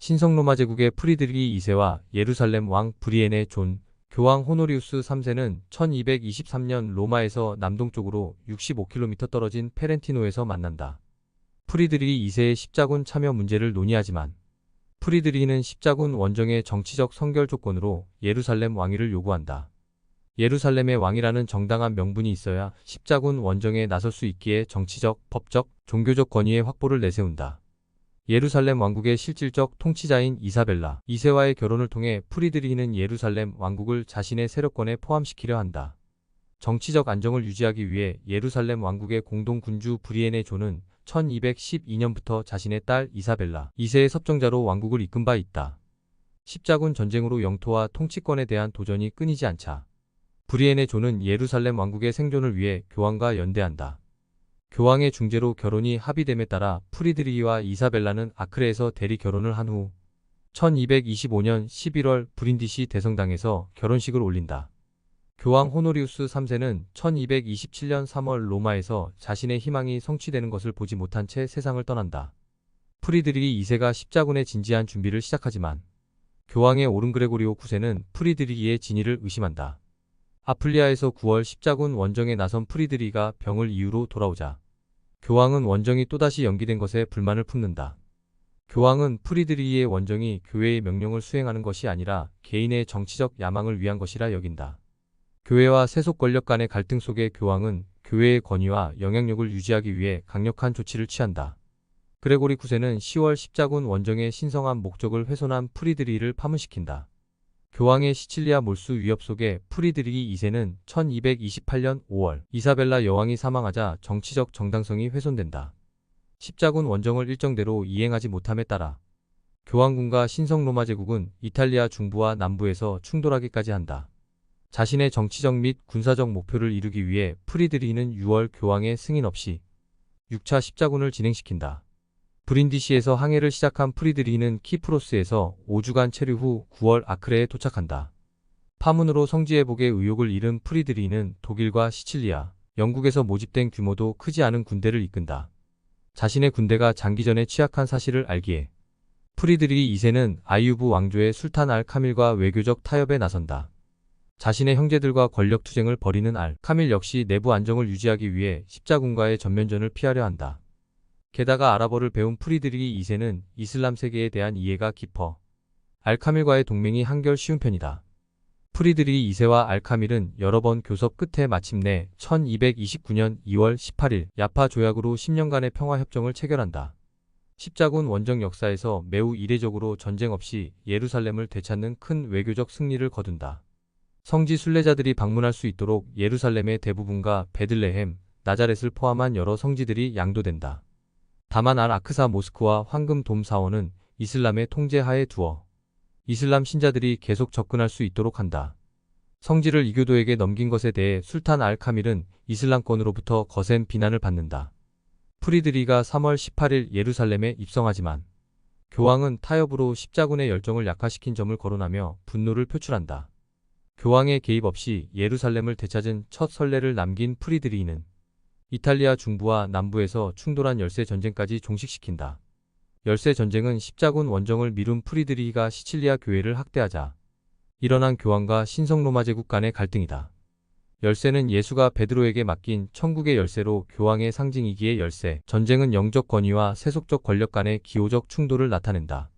신성로마 제국의 프리드리히 2세와 예루살렘 왕 브리엔의 존, 교황 호노리우스 3세는 1223년 로마에서 남동쪽으로 65km 떨어진 페렌티노에서 만난다. 프리드리히 2세의 십자군 참여 문제를 논의하지만 프리드리히는 십자군 원정의 정치적 선결 조건으로 예루살렘 왕위를 요구한다. 예루살렘의 왕이라는 정당한 명분이 있어야 십자군 원정에 나설 수 있기에 정치적, 법적, 종교적 권위의 확보를 내세운다. 예루살렘 왕국의 실질적 통치자인 이사벨라 2세와의 결혼을 통해 프리드리히는 예루살렘 왕국을 자신의 세력권에 포함시키려 한다. 정치적 안정을 유지하기 위해 예루살렘 왕국의 공동 군주 브리엔의 존은 1212년부터 자신의 딸 이사벨라 2세의 섭정자로 왕국을 이끈 바 있다. 십자군 전쟁으로 영토와 통치권에 대한 도전이 끊이지 않자 브리엔의 존은 예루살렘 왕국의 생존을 위해 교황과 연대한다. 교황의 중재로 결혼이 합의됨에 따라 프리드리히와 이사벨라는 아크레에서 대리 결혼을 한 후 1225년 11월 브린디시 대성당에서 결혼식을 올린다. 교황 호노리우스 3세는 1227년 3월 로마에서 자신의 희망이 성취되는 것을 보지 못한 채 세상을 떠난다. 프리드리히 2세가 십자군의 진지한 준비를 시작하지만 교황의 오른 그레고리오 9세는 프리드리히의 진위를 의심한다. 아플리아에서 9월 십자군 원정에 나선 프리드리히가 병을 이유로 돌아오자 교황은 원정이 또다시 연기된 것에 불만을 품는다. 교황은 프리드리히의 원정이 교회의 명령을 수행하는 것이 아니라 개인의 정치적 야망을 위한 것이라 여긴다. 교회와 세속 권력 간의 갈등 속에 교황은 교회의 권위와 영향력을 유지하기 위해 강력한 조치를 취한다. 그레고리 9세는 10월 십자군 원정의 신성한 목적을 훼손한 프리드리히를 파문시킨다. 교황의 시칠리아 몰수 위협 속에 프리드리히 2세는 1228년 5월 이사벨라 여왕이 사망하자 정치적 정당성이 훼손된다. 십자군 원정을 일정대로 이행하지 못함에 따라 교황군과 신성로마 제국은 이탈리아 중부와 남부에서 충돌하기까지 한다. 자신의 정치적 및 군사적 목표를 이루기 위해 프리드리히는 6월 교황의 승인 없이 6차 십자군을 진행시킨다. 브린디시에서 항해를 시작한 프리드리히는 키프로스에서 5주간 체류 후 9월 아크레에 도착한다. 파문으로 성지회복의 의욕을 잃은 프리드리히는 독일과 시칠리아, 영국에서 모집된 규모도 크지 않은 군대를 이끈다. 자신의 군대가 장기전에 취약한 사실을 알기에 프리드리히 2세는 아이유브 왕조의 술탄 알 카밀과 외교적 타협에 나선다. 자신의 형제들과 권력 투쟁을 벌이는 알 카밀 역시 내부 안정을 유지하기 위해 십자군과의 전면전을 피하려 한다. 게다가 아랍어를 배운 프리드리히 2세는 이슬람 세계에 대한 이해가 깊어 알카밀과의 동맹이 한결 쉬운 편이다. 프리드리히 2세와 알카밀은 여러 번 교섭 끝에 마침내 1229년 2월 18일 야파 조약으로 10년간의 평화협정을 체결한다. 십자군 원정 역사에서 매우 이례적으로 전쟁 없이 예루살렘을 되찾는 큰 외교적 승리를 거둔다. 성지 순례자들이 방문할 수 있도록 예루살렘의 대부분과 베들레헴, 나자렛을 포함한 여러 성지들이 양도된다. 다만 알-아크사 모스크와 황금 돔 사원은 이슬람의 통제하에 두어 이슬람 신자들이 계속 접근할 수 있도록 한다. 성지를 이교도에게 넘긴 것에 대해 술탄 알-카밀은 이슬람권으로부터 거센 비난을 받는다. 프리드리히가 3월 18일 예루살렘에 입성하지만 교황은 타협으로 십자군의 열정을 약화시킨 점을 거론하며 분노를 표출한다. 교황의 개입 없이 예루살렘을 되찾은 첫 선례를 남긴 프리드리히는 이탈리아 중부와 남부에서 충돌한 열세 전쟁까지 종식시킨다. 열세 전쟁은 십자군 원정을 미룬 프리드리히가 시칠리아 교회를 학대하자 일어난 교황과 신성로마 제국 간의 갈등이다. 열세는 예수가 베드로에게 맡긴 천국의 열쇠로 교황의 상징이기에 열세 전쟁은 영적 권위와 세속적 권력 간의 기호적 충돌을 나타낸다.